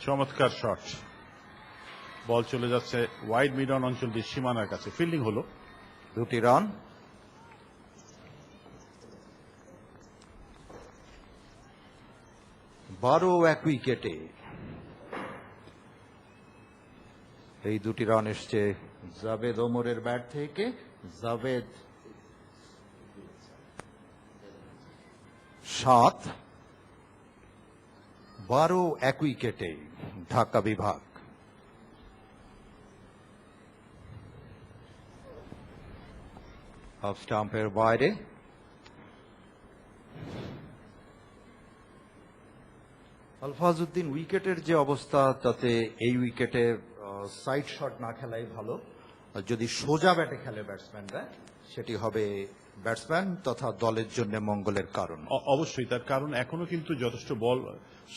চমৎকার শট, বল চলে যাচ্ছে ওয়াইড মিডন অঞ্চলটি সীমানার কাছে, ফিল্ডিং হলো। 2টি রান। বারো 1 উইকেটে এই 2টি রান এসছে জাভেদ ওমরের ব্যাট থেকে। জাভেদ 7, 12 1 উইকেটে ঢাকা বিভাগ। হাফ স্টাম্পের বাইরে। আলফাজউদ্দিন উইকেটের যে অবস্থা, তাতে এই উইকেটে সাইড শট না খেলাই ভালো। আর যদি সোজা ব্যাটে খেলে ব্যাটসম্যানরা, সেটি হবে ব্যাটসম্যান তথা দলের জন্য মঙ্গলের কারণ। অবশ্যই, তার কারণ এখনো কিন্তু যথেষ্ট বল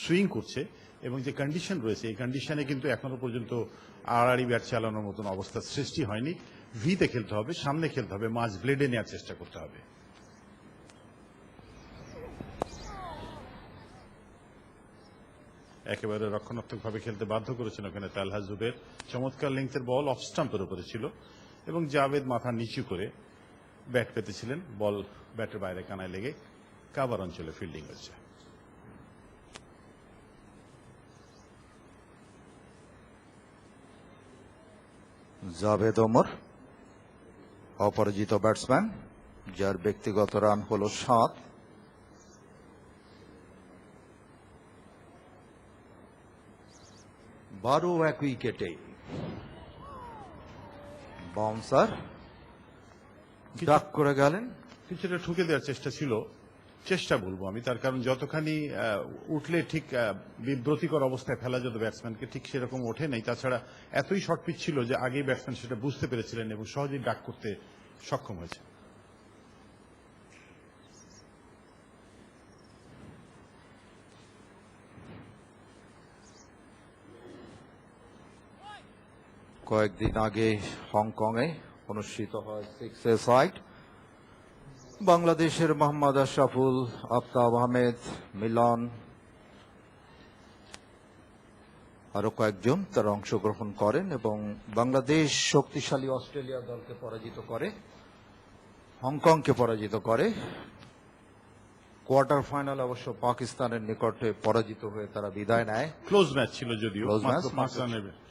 সুইং করছে এবং যে কন্ডিশন রয়েছে, এই কন্ডিশনে কিন্তু এখনো পর্যন্ত আড়াআড়ি ব্যাট চালানোর মতন অবস্থা সৃষ্টি হয়নি। ভিতে খেলতে হবে, সামনে খেলতে হবে, মাঝ ব্লেডে নেওয়ার চেষ্টা করতে হবে। একেবারে রক্ষণাত্মকভাবে খেলতে বাধ্য করেছেন ওখানে তালহা জুবের। চমৎকার লেংথের বল অফ স্টাম্পের উপরে ছিল এবং জাভেদ মাথা নিচু করে ব্যাট পেতেছিলেন। বল ব্যাটের বাইরে কানায় লেগে কাভার অঞ্চলে ফিল্ডিং হচ্ছে। জাভেদ ওমর অপরাজিত ব্যাটসম্যান, যার ব্যক্তিগত রান হলো 7। বারো 1 উইকেটে বাউন্সার ডাক করে গেলেন। কিছুটা ঠুকে দেওয়ার চেষ্টা বলবো আমি, তার কারণ যতখানি উঠলে ঠিক বিব্রতিকর অবস্থায় ফেলা যেত ব্যাটসম্যানকে, ঠিক সেরকম ওঠে নাই। তাছাড়া এতই শর্ট পিচ ছিল যে আগেই ব্যাটসম্যান সেটা বুঝতে পেরেছিলেন এবং সহজেই ডাক করতে সক্ষম হয়েছে। কয়েকদিন আগে হংকংয়ে অনুষ্ঠিত হয় 6 সাইড। বাংলাদেশের মোহাম্মদ আশরাফুল, আফতাব আহমেদ, মিলন, আরো কয়েকজন তারা অংশগ্রহণ করেন এবং বাংলাদেশ শক্তিশালী অস্ট্রেলিয়া দলকে পরাজিত করে, হংকংকে পরাজিত করে। কোয়ার্টার ফাইনাল অবশ্য পাকিস্তানের নিকটে পরাজিত হয়ে তারা বিদায় নেয়। ক্লোজ ম্যাচ ছিল যদিও, ক্লোজ ম্যাচ,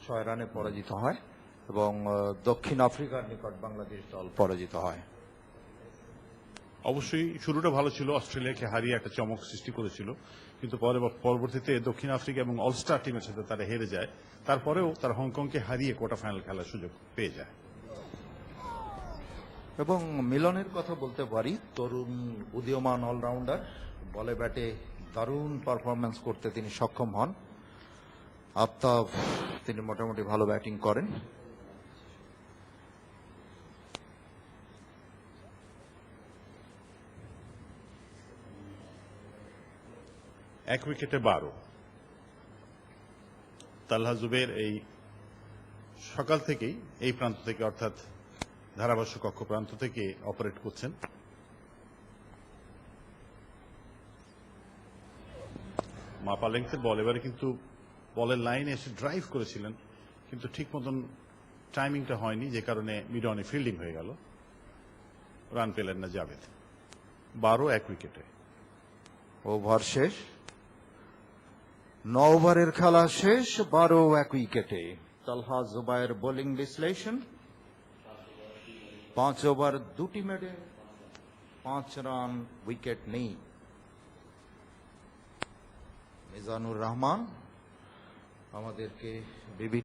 6 রানে পরাজিত হয় এবং দক্ষিণ আফ্রিকার নিকট বাংলাদেশ দল পরাজিত হয়। অবশ্যই শুরুটা ভালো ছিল, অস্ট্রেলিয়াকে হারিয়ে একটা চমক সৃষ্টি করেছিল, কিন্তু পরবর্তীতে দক্ষিণ আফ্রিকা এবং অলস্টার টিমের সাথে তারা হেরে যায়। তারপরেও তারা হংকংকে হারিয়ে কোয়ার্টার ফাইনাল খেলার সুযোগ পেয়ে যায়। এবং মিলনের কথা বলতে পারি, তরুণ উদীয়মান অলরাউন্ডার, বলে ব্যাটে দারুণ পারফরমেন্স করতে তিনি সক্ষম হন। আফতাব, তিনি মোটামুটি ভালো ব্যাটিং করেন। এক উইকেটে 12। তালহা জুবের এই সকাল থেকেই এই প্রান্ত থেকে, অর্থাৎ ধারাভাষ্য কক্ষ প্রান্ত থেকে অপারেট করছেন। মাপা লেংথের বল, এবারে কিন্তু বলের লাইনে এসে ড্রাইভ করেছিলেন, কিন্তু ঠিক মতন টাইমিংটা হয়নি, যে কারণে মিডনে ফিল্ডিং হয়ে গেল, রান পেলেন না জাভেদ। 12 1 উইকেটে। ওভার শেষ, 9 ওভারের খেলা শেষ, 12 1 উইকেটে। তালহা জুবায়ের বোলিং বিশ্লেষণ: 5 ওভার 2টি মেডে 5 রান, উইকেট নেই। মিজানুর রহমান আমাদেরকে বিভিন্ন